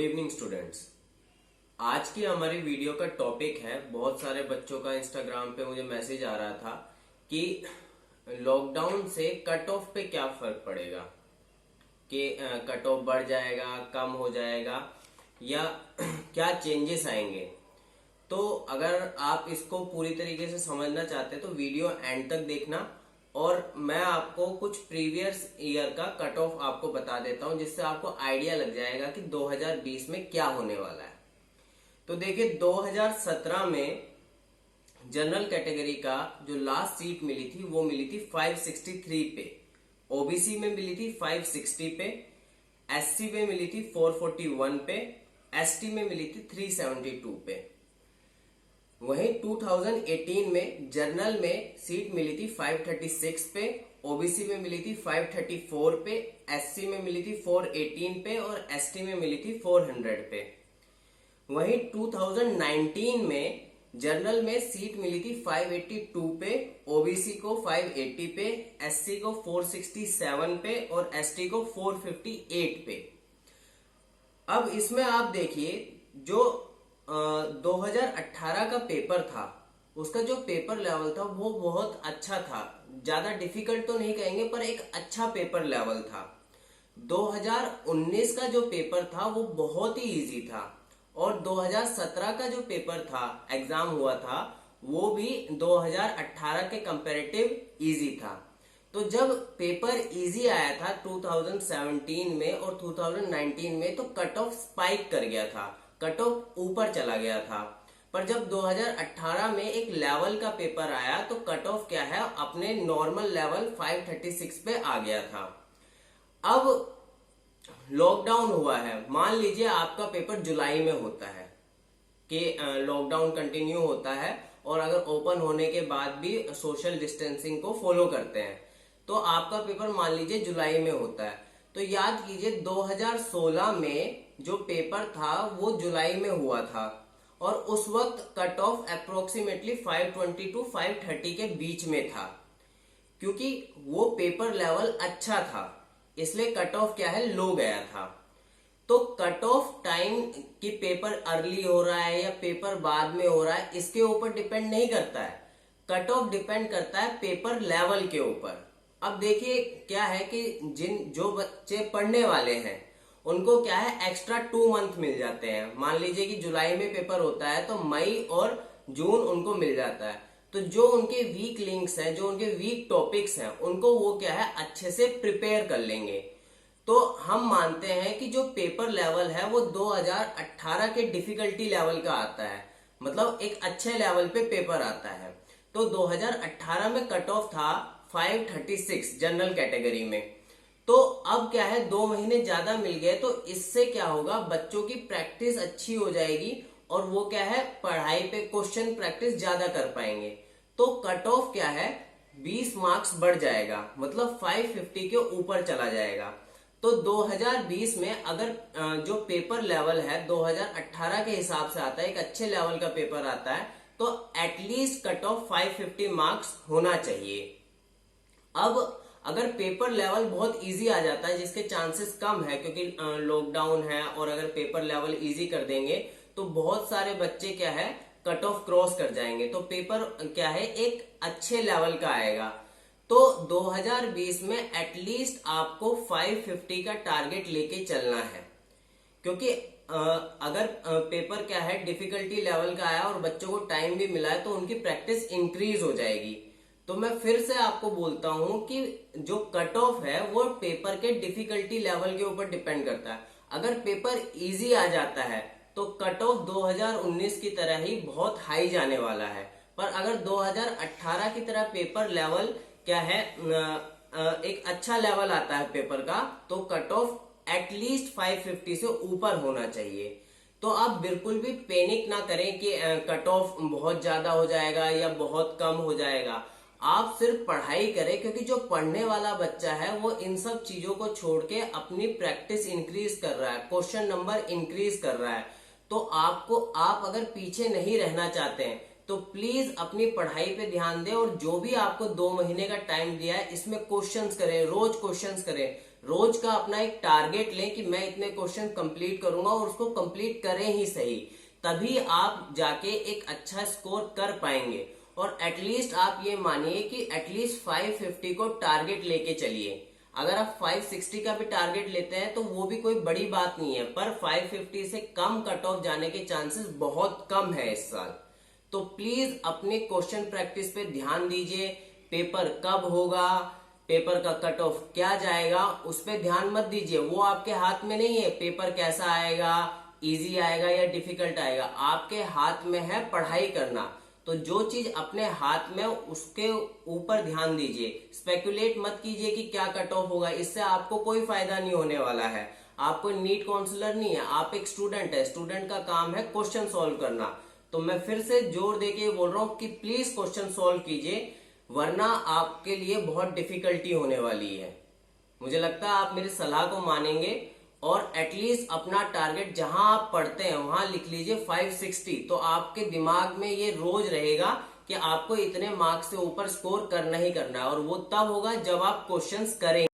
Good evening students. आज की हमारी वीडियो का टॉपिक है, बहुत सारे बच्चों का इंस्टाग्राम पे मुझे मैसेज आ रहा था कि लॉकडाउन से कट ऑफ पे क्या फर्क पड़ेगा, कि कट ऑफ बढ़ जाएगा, कम हो जाएगा या क्या चेंजेस आएंगे। तो अगर आप इसको पूरी तरीके से समझना चाहते हैं तो वीडियो एंड तक देखना, और मैं आपको कुछ प्रीवियस ईयर का कट ऑफ आपको बता देता हूं, जिससे आपको आइडिया लग जाएगा कि 2020 में क्या होने वाला है। तो देखिए, 2017 में जनरल कैटेगरी का जो लास्ट सीट मिली थी वो मिली थी 563 पे, ओबीसी में मिली थी 560 पे, एससी में मिली थी 441 पे, एसटी में मिली थी 372 पे। वहीं 2018 में जनरल में सीट मिली थी 536 पे, ओबीसी में मिली थी 534 पे, एससी में मिली थी 418 पे और एसटी में मिली थी 400 पे। वहीं 2019 में जनरल में सीट मिली थी 582 पे, ओबीसी को 580 पे, एससी को 467 पे और एसटी को 458 पे। अब इसमें आप देखिए, जो 2018 का पेपर था उसका जो पेपर लेवल था वो बहुत अच्छा था। ज्यादा डिफिकल्ट तो नहीं कहेंगे, पर एक अच्छा पेपर लेवल था। 2019 का जो पेपर था वो बहुत ही इजी था, और 2017 का जो पेपर था, एग्जाम हुआ था, वो भी 2018 के कंपैरेटिव इजी था। तो जब पेपर इजी आया था 2017 में और 2019 में, तो कट ऑफ स्पाइक कर गया था, कट ऑफ ऊपर चला गया था। पर जब 2018 में एक लेवल का पेपर आया तो कट ऑफ क्या है, अपने नॉर्मल लेवल 536 पे आ गया था। अब लॉकडाउन हुआ है, मान लीजिए आपका पेपर जुलाई में होता है, कि लॉकडाउन कंटिन्यू होता है और अगर ओपन होने के बाद भी सोशल डिस्टेंसिंग को फॉलो करते हैं, तो आपका पेपर मान लीजिए जुलाई में होता है। तो याद कीजिए 2016 में जो पेपर था वो जुलाई में हुआ था, और उस वक्त कट ऑफ अप्रोक्सीमेटली 520 टू 530 के बीच में था। क्योंकि वो पेपर लेवल अच्छा था, इसलिए कट ऑफ क्या है, लो गया था। तो कट ऑफ टाइम कि पेपर अर्ली हो रहा है या पेपर बाद में हो रहा है, इसके ऊपर डिपेंड नहीं करता है। कट ऑफ डिपेंड करता है पेपर लेवल के ऊपर। अब देखिए क्या है कि जो बच्चे पढ़ने वाले हैं उनको क्या है, एक्स्ट्रा 2 मंथ मिल जाते हैं। मान लीजिए कि जुलाई में पेपर होता है तो मई और जून उनको मिल जाता है। तो जो उनके वीक लिंक्स हैं, जो उनके वीक टॉपिक्स हैं, उनको वो क्या है, अच्छे से प्रिपेयर कर लेंगे। तो हम मानते हैं कि जो पेपर लेवल है वो 2018 के डिफिकल्टी लेवल का आता है, मतलब एक अच्छे लेवल पे पेपर आता है। तो 2018 में कट ऑफ था 536 जनरल कैटेगरी में। तो अब क्या है, 2 महीने ज्यादा मिल गए, तो इससे क्या होगा, बच्चों की प्रैक्टिस अच्छी हो जाएगी और वो क्या है, पढ़ाई पे क्वेश्चन प्रैक्टिस ज्यादा कर पाएंगे। तो कट ऑफ क्या है, 20 मार्क्स बढ़ जाएगा, मतलब 550 के ऊपर चला जाएगा। तो 2020 में अगर जो पेपर लेवल है 2018 के हिसाब से आता है, एक अच्छे लेवल का पेपर आता है, तो एटलीस्ट कट ऑफ 550 मार्क्स होना चाहिए। अब अगर पेपर लेवल बहुत इजी आ जाता है, जिसके चांसेस कम है क्योंकि लॉकडाउन है, और अगर पेपर लेवल इजी कर देंगे तो बहुत सारे बच्चे क्या है, कट ऑफ क्रॉस कर जाएंगे, तो पेपर क्या है, एक अच्छे लेवल का आएगा। तो 2020 में एटलीस्ट आपको 550 का टारगेट लेके चलना है, क्योंकि अगर पेपर क्या है, डिफिकल्टी लेवल का आया और बच्चों को टाइम भी मिला है, तो उनकी प्रैक्टिस इंक्रीज हो जाएगी। तो मैं फिर से आपको बोलता हूं कि जो कट ऑफ है वो पेपर के डिफिकल्टी लेवल के ऊपर डिपेंड करता है। अगर पेपर इजी आ जाता है तो कट ऑफ 2019 की तरह ही बहुत हाई जाने वाला है। पर अगर 2018 की तरह पेपर लेवल क्या है, एक अच्छा लेवल आता है पेपर का, तो कट ऑफ एटलीस्ट 550 से ऊपर होना चाहिए। तो आप बिल्कुल भी पैनिक ना करें कि कट ऑफ बहुत ज्यादा हो जाएगा या बहुत कम हो जाएगा। आप सिर्फ पढ़ाई करें, क्योंकि जो पढ़ने वाला बच्चा है वो इन सब चीजों को छोड़ के अपनी प्रैक्टिस इंक्रीज कर रहा है, क्वेश्चन नंबर इंक्रीज कर रहा है। तो आप अगर पीछे नहीं रहना चाहते हैं तो प्लीज अपनी पढ़ाई पे ध्यान दें और जो भी आपको 2 महीने का टाइम दिया है इसमें क्वेश्चंस करें, रोज क्वेश्चंस करें। रोज का अपना एक टारगेट लें कि मैं इतने क्वेश्चन कंप्लीट करूंगा और उसको कंप्लीट करें ही सही, तभी आप जाके एक अच्छा स्कोर कर पाएंगे। और एटलीस्ट आप ये मानिए कि एटलीस्ट 550 को टारगेट लेके चलिए। अगर आप 560 का भी टारगेट लेते हैं तो वो भी कोई बड़ी बात नहीं है, पर 550 से कम कट ऑफ जाने के चांसेस बहुत कम है इस साल। तो प्लीज अपने क्वेश्चन प्रैक्टिस पे ध्यान दीजिए। पेपर कब होगा, पेपर का कट ऑफ क्या जाएगा, उस पर ध्यान मत दीजिए। वो आपके हाथ में नहीं है पेपर कैसा आएगा, इजी आएगा या डिफिकल्ट आएगा। आपके हाथ में है पढ़ाई करना। तो जो चीज अपने हाथ में उसके ऊपर ध्यान दीजिए। स्पेकुलेट मत कीजिए कि क्या कट ऑफ होगा, इससे आपको कोई फायदा नहीं होने वाला है। आप कोई नीट काउंसलर नहीं है, आप एक स्टूडेंट है। स्टूडेंट का काम है क्वेश्चन सॉल्व करना। तो मैं फिर से जोर देके बोल रहा हूं कि प्लीज क्वेश्चन सॉल्व कीजिए, वरना आपके लिए बहुत डिफिकल्टी होने वाली है। मुझे लगता है आप मेरी सलाह को मानेंगे और एटलीस्ट अपना टारगेट जहां आप पढ़ते हैं वहां लिख लीजिए 560। तो आपके दिमाग में ये रोज रहेगा कि आपको इतने मार्क्स से ऊपर स्कोर करना ही करना है, और वो तब होगा जब आप क्वेश्चंस करेंगे।